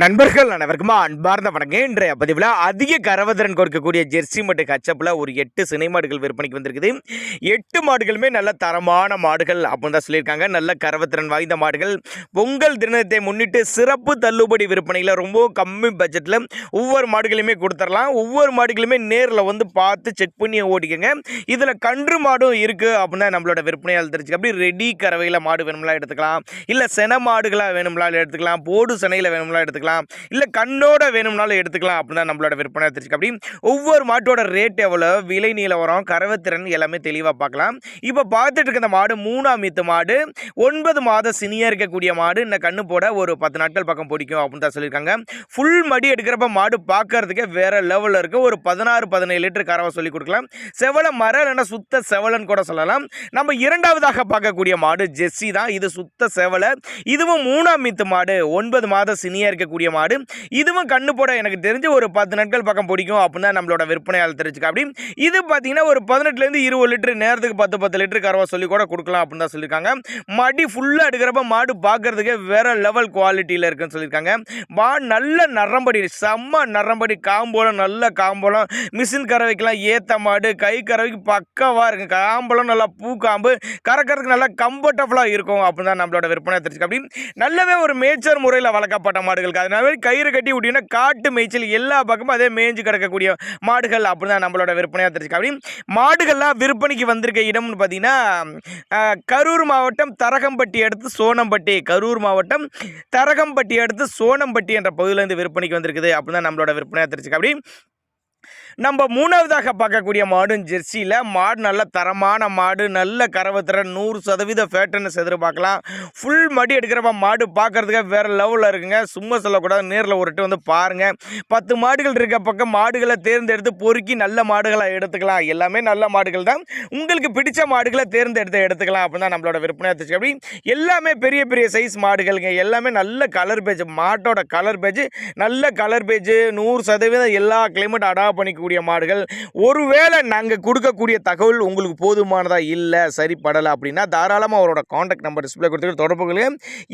நண்பர்கள் அனைவருக்கும் அன்பார்ந்த வணக்கம். இன்றைய பதிவில் அதிக கறவதிறன் கொடுக்கக்கூடிய ஜெர்சி மற்றும் கச்சப்பில் ஒரு 8 சினை மாடுகள் விற்பனைக்கு வந்திருக்குது. 8 மாடுகளுமே நல்ல தரமான மாடுகள் அப்படின்னு தான் சொல்லியிருக்காங்க. நல்ல கறவத்திறன் வாய்ந்த மாடுகள். பொங்கல் தினத்தை முன்னிட்டு சிறப்பு தள்ளுபடி விற்பனையில் ரொம்ப கம்மி பட்ஜெட்டில் ஒவ்வொரு மாடுகளையுமே கொடுத்துடலாம். ஒவ்வொரு மாடுகளுமே நேரில் வந்து பார்த்து செக் பண்ணி ஓட்டிக்கங்க. இதில் கன்று மாடும் இருக்குது அப்படின்னா நம்மளோட விற்பனையால் தெரிஞ்சுக்க. அப்படி ரெடி கறவையில் மாடு வேணும்லாம் எடுத்துக்கலாம், இல்லை சென மாடுகளாக வேணும்னாலும் எடுத்துக்கலாம், போடு செனையில் வேணும்லாம் எடுத்துக்கலாம், இல்லை கண்ணோட வேணும்னாலும் எடுத்துக்கலாம் அப்படின்னா நம்மளோட விற்பனை தெரிஞ்சுக்க. அப்படி ஒவ்வொரு மாட்டோட ரேட் எவ்வளோ, விலை நீலவரம், கறவைத்திறன் எல்லாமே தெளிவாக பார்க்கலாம். இப்போ பார்த்துட்டு இருக்க இந்த மாடு 3ஆம் ஈத்து மாடு, 9 மாத சினியாக இருக்கக்கூடிய மாடு. இந்த கண்ணு போட ஒரு 10 நாட்கள் பக்கம் பிடிக்கும் அப்படின்னு தான் சொல்லியிருக்காங்க. ஃபுல் மடி எடுக்கிறப்ப மாடு பார்க்கறதுக்கே வேற லெவலில் இருக்குது. ஒரு 16-17 லிட்டர் கறவை சொல்லி கொடுக்கலாம். செவலை மர இல்லைன்னா சுத்த செவலன்னு கூட சொல்லலாம். நம்ம இரண்டாவதாக பார்க்கக்கூடிய மாடு ஜெர்சி தான். இது சுத்த செவலை. இதுவும் 3ஆம் ஈத்து மாடு, 9 மாத சினியாக இருக்கக்கூடிய மாடு. இதுவும் கண்ணு போட எனக்கு தெரிஞ்சு ஒரு 10 நாட்கள் பக்கம் பிடிக்கும் அப்படின்னு தான் நம்மளோட விற்பனையால் தெரிஞ்சுக்க. அப்படி இது பார்த்தீங்கன்னா ஒரு 18லேருந்து 20 லிட்டர் நேரத்துக்கு 10 லிட்டர் கறவை சொல்லி கூட கொடுக்கலாம் அப்படின்னு தான் சொல்லியிருக்காங்க. மடி ஃபுல்லாக எடுக்கிறப்ப மாடு பார்க்கறதுக்கே வேற லெவல் குவாலிட்டியில் இருக்குன்னு சொல்லியிருக்காங்க. நல்ல நரம்படி, செம்ம நரம்படி, காம்போலம் நல்ல காம்போலம், மிஷின் கறவைக்கெல்லாம் ஏற்ற மாடு, கை கறவைக்கு பக்கவாக இருக்கும். காம்போலம் நல்லா பூக்காம்பு, கறக்கிறதுக்கு நல்லா கம்ஃபர்டபுளாக இருக்கும் அப்படின்னு தான் நம்மளோட விற்பனை தெரிஞ்சுக்க. அப்படி நல்லாவே ஒரு மேய்ச்சல் முறையில் வளர்க்கப்பட்ட மாடுகளுக்கு அதனால கயிறு கட்டி விட்டீங்கன்னா காட்டு மேய்ச்சல் எல்லா பக்கமும் அதே மேய்ஞ்சு கிடக்கக்கூடிய மாடுகள் அப்படின்னு தான் நம்மளோட விற்பனையாக தெரிஞ்சுக்க. அப்படி மாடுகள்லாம் விற்பனைக்கு வந்திருக்க இடம்னு பார்த்தீங்கன்னா கரூர் மாவட்டம் தரகம்பட்டி அடுத்து சோனம்பட்டி, கரூர் மாவட்டம் தரகம்பட்டி அடுத்து சோனம்பட்டி என்ற பகுதியிலேருந்து விற்பனைக்கு வந்திருக்குது அப்படின்னு தான் நம்மளோட விற்பனையாக தெரிஞ்சுக்க. அப்படி நம்ம 3ஆவதாக பார்க்கக்கூடிய மாடும் ஜெர்சியில். மாடு நல்ல தரமான மாடு, நல்ல கறவைத்திறன், 100% ஃபேட்டர்னு எதிர்பார்க்கலாம். ஃபுல் மடி எடுக்கிறப்ப மாடு பார்க்கறதுக்கு வேறு லெவலில் இருக்குங்க. சும்மா சொல்லக்கூடாது, நேரில் ஒரு வந்து பாருங்கள். 10 மாடுகள் இருக்க பக்கம் மாடுகளை தேர்ந்தெடுத்து பொறுக்கி நல்ல மாடுகளை எடுத்துக்கலாம். எல்லாமே நல்ல மாடுகள் தான். உங்களுக்கு பிடிச்ச மாடுகளை தேர்ந்தெடுத்து எடுத்துக்கலாம் அப்படின்னு தான் நம்மளோட விற்பனை ஆச்சு. அப்படி எல்லாமே பெரிய பெரிய சைஸ் மாடுகளுங்க. எல்லாமே நல்ல கலர் பேஜ், மாட்டோட கலர் பேஜ் நல்ல கலர் பேஜ், 100% எல்லா கிளைமேட் அடாப்ட் பண்ணிக்க மாடுகள். ஒருவேளை நாங்கள் கொடுக்கக்கூடிய தகவல் உங்களுக்கு போதுமானதா இல்லை, சரிப்படலை அப்படின்னா தாராளமாக அவரோட கான்டாக்ட் நம்பர் டிஸ்பிளே கொடுத்துட்டு தொடர்பு கொள்ளுங்க.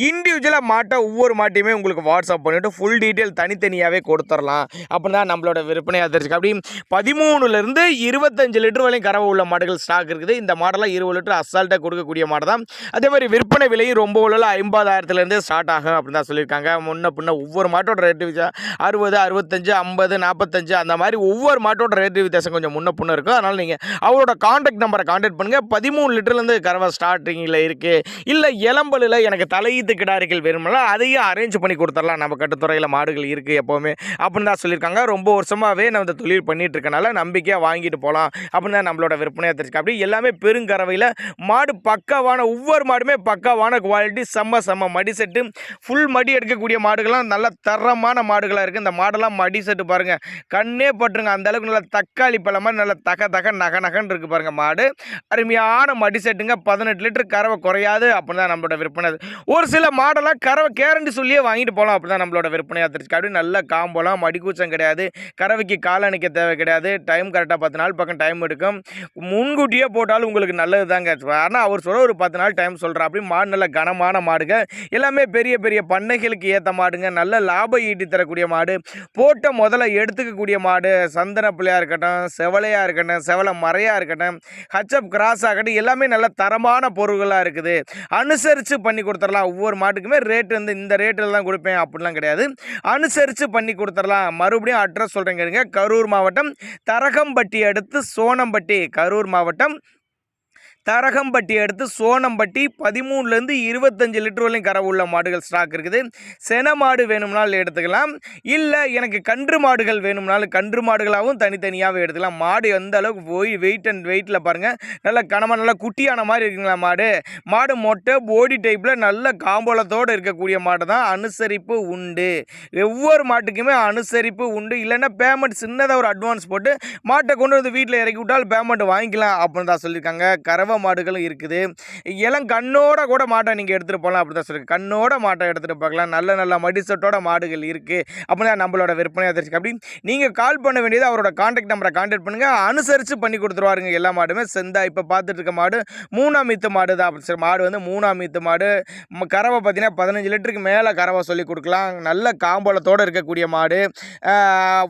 இண்டிவிஜுவலாக மாட்டை ஒவ்வொரு மாட்டையுமே உங்களுக்கு வாட்ஸ்அப் பண்ணிவிட்டு ஃபுல் டீட்டெயில் தனித்தனியாகவே கொடுத்துடலாம் அப்படின்னா நம்மளோட விற்பனை ஆதரிச்சு. அப்படி 13லேருந்து 25 லிட்டர் வரையும் கறவை உள்ள மாடுகள் ஸ்டாக் இருக்குது. இந்த மாடெல்லாம் 20 லிட்டர் அசால்ட்டாக கொடுக்கக்கூடிய மாடு தான். அதே மாதிரி விற்பனை விலையும் ரொம்ப உள்ள 50,000லேருந்து ஸ்டார்ட் ஆகும் அப்படின்னு தான் சொல்லியிருக்காங்க. முன்ன பின்ன ஒவ்வொரு மாட்டோட ரேட்டு 60, 65, 50, 45 அந்த மாதிரி ஒவ்வொரு மாட்டோட ரேட்டு வித்தியாசம் கொஞ்சம் முன்ன பின்ன இருக்கும். அதனால் நீங்கள் அவரோட கான்டாக்ட் நம்பரை கான்டாக்ட் பண்ணுங்கள். 13 லிட்டர்லேருந்து கறவை ஸ்டார்டிங்கில் இருக்குது. இல்லை இளம்பலில் எனக்கு தலையீத்து கிடாரிகள் வேணும்னா அதையும் அரேஞ்ச் பண்ணி கொடுத்துடலாம். நம்ம கட்டுத்துறையில் மாடுகள் இருக்குது எப்போவுமே அப்படின்னு தான் சொல்லியிருக்காங்க. ரொம்ப வருஷமாகவே நம்ம இந்த தொழில் பண்ணிகிட்டு இருக்கனால நம்பிக்கையாக வாங்கிட்டு போகலாம் அப்படின்னு தான் நம்மளோட விற்பனையாக தெரிஞ்சுக்க. அப்படி எல்லாமே பெருங்கறவையில் மாடு பக்காவான, ஒவ்வொரு மாடுமே பக்காவான குவாலிட்டி, செம்ம மடி செட்டு, ஃபுல் மடி எடுக்கக்கூடிய மாடுகள்லாம் நல்ல தரமான மாடுகளாக இருக்குது. இந்த மாடெல்லாம் மடி செட்டு பாருங்கள், கண்ணே பட்டுருங்க. அந்த அளவுக்கு நல்லா தக்காளி பழம் மாதிரி நல்லா தக நகன்னு இருக்குது பாருங்கள். மாடு அருமையான மடி செட்டுங்க. 18 லிட்டர் கறவை குறையாது அப்படின்னு தான் நம்மளோட விற்பனை. ஒரு சில மாடெல்லாம் கறவை கேரண்டி சொல்லியே வாங்கிட்டு போகலாம் அப்படி தான் நம்மளோட விற்பனையாக தெரிஞ்சுக்க. அப்படி நல்ல காம்போலாம், மடிக்கூச்சம் கிடையாது, கறவைக்கு கால் அணைக்க தேவை கிடையாது. டைம் கரெக்டாக 10 நாள் பக்கம் டைம் எடுக்கும். முன்கூட்டியே போட்டாலும் உங்களுக்கு நல்லது தாங்க. ஆனால் அவர் சொல்ல ஒரு 10 நாள் டைம் சொல்கிறார். அப்படி மாடு நல்ல கனமான மாடுங்க. எல்லாமே பெரிய பெரிய பண்ணைகளுக்கு ஏற்ற மாடுங்க. நல்ல லாபம் ஈட்டி தரக்கூடிய மாடு, போட்ட முதல்ல எடுத்துக்கக்கூடிய மாடு, சந்தன பிள்ளையாக இருக்கட்டும், செவலையாக இருக்கட்டும், செவலை மறையாக இருக்கட்டும், ஹச்அப் கிராஸ் ஆகட்டும், எல்லாமே நல்ல தரமான பொருள்களாக இருக்குது. அனுசரித்து பண்ணி கொடுத்துடலாம். ஒவ்வொரு மாட்டுக்குமே ரேட்டு வந்து இந்த ரேட்டில் தான் கொடுப்பேன் அப்படிலாம் கிடையாது. அனுசரித்து பண்ணி கொடுத்துடலாம். மறுபடியும் அட்ரஸ் சொல்கிறேங்க. கரூர் மாவட்டம் தரகம்பட்டி அடுத்து சோனம்பட்டி, கரூர் மாவட்டம் தரகம்பட்டி அடுத்து சோனம்பட்டி. 13லேருந்து 25 லிட்டர் வரையும் கறவை உள்ள மாடுகள் ஸ்டாக் இருக்குது. சென மாடு வேணும்னாலும் எடுத்துக்கலாம், இல்லை எனக்கு கன்று மாடுகள் வேணும்னாலும் கன்று மாடுகளாகவும் தனித்தனியாகவே எடுத்துக்கலாம். மாடு எந்த அளவுக்கு போய் வெயிட்டில் பாருங்கள், நல்ல கனமாக நல்ல குட்டியான மாதிரி இருக்குங்களா மாடு. மாடு மொட்டை போடி டைப்பில் நல்ல காம்போலத்தோடு இருக்கக்கூடிய மாடு தான். அனுசரிப்பு உண்டு, ஒவ்வொரு மாட்டுக்குமே அனுசரிப்பு உண்டு. இல்லைன்னா பேமெண்ட் சின்னதாக ஒரு அட்வான்ஸ் போட்டு மாட்டை கொண்டு வந்து வீட்டில் இறக்கி விட்டால் பேமெண்ட் வாங்கிக்கலாம் அப்படின்னு தான் சொல்லியிருக்காங்க. கறவை கறவை மாடுகளும் இருக்குது. கண்ணோட கூட மாட்டை நீங்கள் எடுத்துகிட்டு போகலாம் அப்படி தான் சொல்லியிருக்கேன். கண்ணோட மாட்டை எடுத்துகிட்டு போகலாம். நல்ல நல்ல மடிசட்டோட மாடுகள் இருக்குது அப்படின்னா நம்மளோட விற்பனையாக தெரிஞ்சுக்க. அப்படி நீங்கள் கால் பண்ண வேண்டியது அவரோட கான்டாக்ட் நம்பரை கான்டாக்ட் பண்ணுங்கள். அனுசரித்து பண்ணி கொடுத்துருவாருங்க எல்லா மாடுமே. செந்தா இப்போ பார்த்துட்டு இருக்க மாடு 3ஆம் ஈத்து மாடு தான். அப்படி சரி, மாடு வந்து 3ஆம் ஈத்து மாடு. கறவை பார்த்தீங்கன்னா 15 லிட்டருக்கு மேலே கறவை சொல்லி கொடுக்கலாம். நல்ல காம்பளத்தோடு இருக்கக்கூடிய மாடு.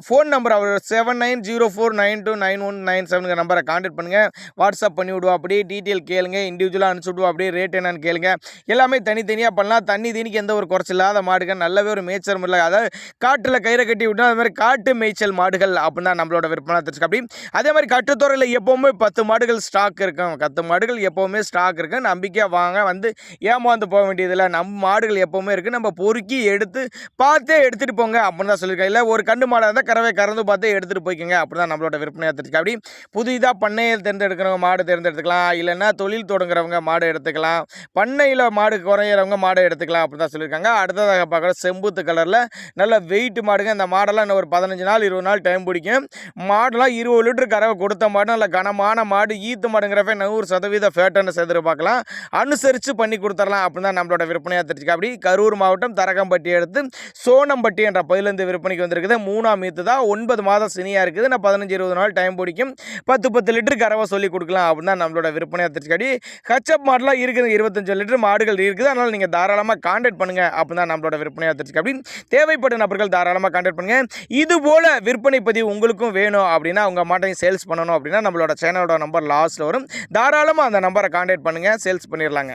ஃபோன் நம்பர் அவர் 7904929197 நம்பரை கான்டாக்ட் பண்ணுங்கள். வாட்ஸ்அப் பண்ணி விடுவோம். அப்படியே டீட்டெயில் கேளுங்க. இண்டிவிஜுவலாக அனுப்பிச்சி விடுவோம். அப்படியே ரேட் என்னன்னு கேளுங்க. எல்லாமே தனித்தனியாக பண்ணலாம். தண்ணி தீனிக்கு எந்த ஒரு குறைச்சல் இல்லாத மாடுகள். நல்லாவே ஒரு மேய்ச்சல் முறையில், அதாவது காட்டில் கயிறை கட்டி விட்டோம். அது மாதிரி காட்டு மேய்ச்சல் மாடுகள் அப்படின்னு தான் நம்மளோட விற்பனை தெரிஞ்சுக்க. அப்படி அதே மாதிரி கட்டுத்துறையில் எப்போவுமே 10 மாடுகள் ஸ்டாக் இருக்கும். 10 மாடுகள் எப்போவுமே ஸ்டாக் இருக்குது. நம்பிக்கையாக வாங்க, வந்து ஏமாந்து போக வேண்டியதில்லை. நம்ம மாடுகள் எப்போவுமே இருக்குது. நம்ம பொறுக்கி எடுத்து பார்த்தே எடுத்துகிட்டு போங்க அப்படின்னு தான் சொல்லியிருக்கேன். இல்லை ஒரு கண்டு மாடாக இருந்தால் கறவை கறந்து பார்த்தே எடுத்துகிட்டு போய்க்குங்க அப்படி தான் நம்மளோட விற்பனையாக தெரிஞ்சுக்க. அப்படி புதிதாக பண்ணையில் தேர்ந்தெடுக்கிறவங்க மாடு தேர்ந்தெடுத்துக்கலாம். இல்லைன்னா தொழில் தொடங்குறவங்க மாடு எடுத்துக்கலாம். பண்ணையில் மாடு குறையிறவங்க மாடை எடுத்துக்கலாம் அப்படி தான் சொல்லியிருக்காங்க. அடுத்ததாக பார்க்குற செம்புத்து கலரில் நல்ல வெயிட் மாடுங்க. இந்த மாடெல்லாம் இன்னும் ஒரு 15 நாள் 20 நாள் டைம் பிடிக்கும். மாடெல்லாம் 20 லிட்டர் கறவை கொடுத்த மாடு. நல்ல கனமான மாடு. ஈத்து மாடுங்கிறப்ப 100% ஃபேட்டன்னு எதிர்பார்க்கலாம். அனுசரித்து பண்ணி கொடுத்துடலாம் அப்படின்னு தான் நம்மளோட விற்பனையாக தெரிஞ்சுக்க. அப்படி கரூர் மாவட்டம் தரகம்பட்டி எடுத்து சோனம்பட்டி என்ற பகுதியிலேருந்து விற்பனைக்கு வந்திருக்குது. 3ஆம் ஈத்து தான். 9 மாதம் சினியாக இருக்குது. நான் 15-20 நாள் டைம் பிடிக்கும். 10 லிட்டர் கறவை சொல்லி கொடுக்கலாம் அப்படின்னு தான் நம்மளோட விற்பனையாக தெரிஞ்சுக்க. அப்படி ஹச்சப் மாடெலாம் இருக்குது. 25 லிட்டர் மாடுகள் இருக்குது. அதனால் நீங்கள் தாராளமாக கான்டாக்ட் பண்ணுங்கள் அப்படின்னு தான் நம்மளோட விற்பனையாக தெரிஞ்சுக்க. அப்படி தேவைப்பட்ட நபர்கள் தாராளமாக கான்டாக்ட் பண்ணுங்கள். இது போல் விற்பனை பதிவு உங்களுக்கும் வேணும் அப்படின்னா, உங்கள் மாட்டையும் சேல்ஸ் பண்ணணும் அப்படின்னா நம்மளோட சேனலோட நம்பர் லாஸ்ட்டில் வரும். தாராளமாக அந்த நம்பரை கான்டாக்ட் பண்ணுங்கள். சேல்ஸ் பண்ணிடலாங்க.